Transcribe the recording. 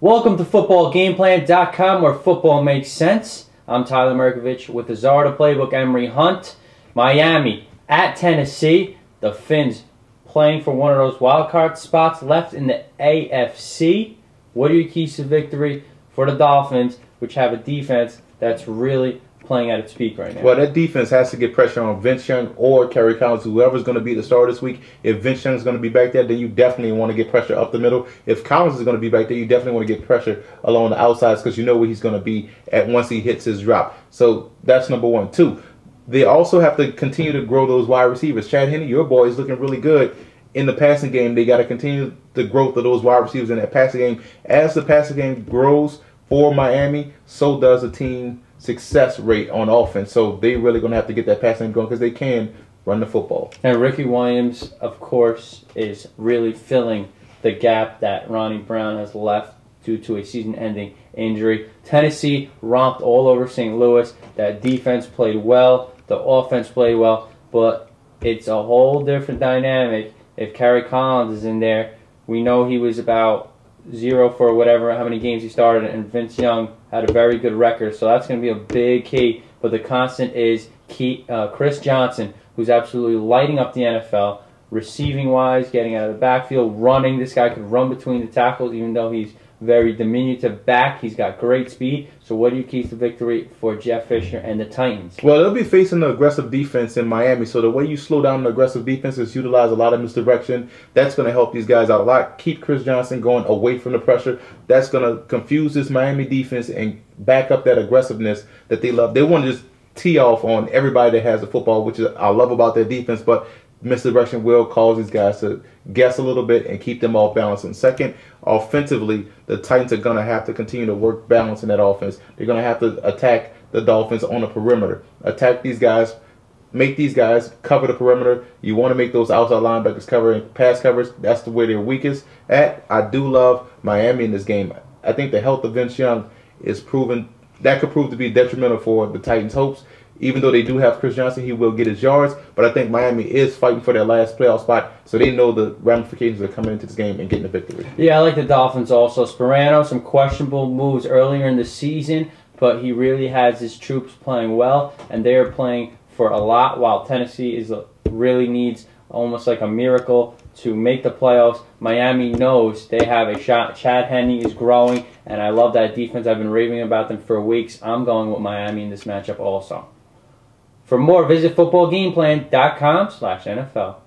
Welcome to footballgameplan.com, where football makes sense. I'm Tyler Merkovich with the czar of the playbook, Emery Hunt. Miami at Tennessee. The Fins playing for one of those wildcard spots left in the AFC. What are your keys to victory for the Dolphins, which have a defense that's really playing at its peak right now? Well, that defense has to get pressure on Vince Young or Kerry Collins, whoever's going to be the starter this week. If Vince Young is going to be back there, then you definitely want to get pressure up the middle. If Collins is going to be back there, you definitely want to get pressure along the outsides because you know where he's going to be at once he hits his drop. So that's number one. Two, they also have to continue to grow those wide receivers. Chad Henne, your boy, is looking really good in the passing game. They got to continue the growth of those wide receivers in that passing game. As the passing game grows for Miami, so does the team success rate on offense. So they really going to have to get that passing going because they can run the football. And Ricky Williams, of course, is really filling the gap that Ronnie Brown has left due to a season-ending injury. Tennessee romped all over St. Louis. That defense played well. The offense played well. But it's a whole different dynamic if Kerry Collins is in there. We know he was about 0 for whatever, how many games he started, and Vince Young had a very good record, so that's going to be a big key. But the constant is Chris Johnson, who's absolutely lighting up the NFL, receiving-wise, getting out of the backfield, running. This guy could run between the tackles, even though he's very diminutive back. He's got great speed. So what are your keys to victory for Jeff Fisher and the Titans? Well, they'll be facing the aggressive defense in Miami. So the way you slow down the aggressive defense is utilize a lot of misdirection. That's going to help these guys out a lot. Keep Chris Johnson going away from the pressure. That's going to confuse this Miami defense and back up that aggressiveness that they love. They want to just tee off on everybody that has the football, which is I love about their defense, but misdirection will cause these guys to guess a little bit and keep them off balance. And second, offensively, the Titans are going to have to continue to work balance in that offense. They're going to have to attack the Dolphins on the perimeter. Attack these guys. Make these guys cover the perimeter. You want to make those outside linebackers cover and pass covers. That's the way they're weakest at. I do love Miami in this game. I think the health of Vince Young is proven. That could prove to be detrimental for the Titans' hopes. Even though they do have Chris Johnson, he will get his yards. But I think Miami is fighting for their last playoff spot, so they know the ramifications of coming into this game and getting the victory. Yeah, I like the Dolphins also. Sperano, some questionable moves earlier in the season, but he really has his troops playing well, and they are playing for a lot, while Tennessee really needs almost like a miracle to make the playoffs. Miami knows they have a shot. Chad Henne is growing, and I love that defense. I've been raving about them for weeks. I'm going with Miami in this matchup also. For more, visit footballgameplan.com/NFL.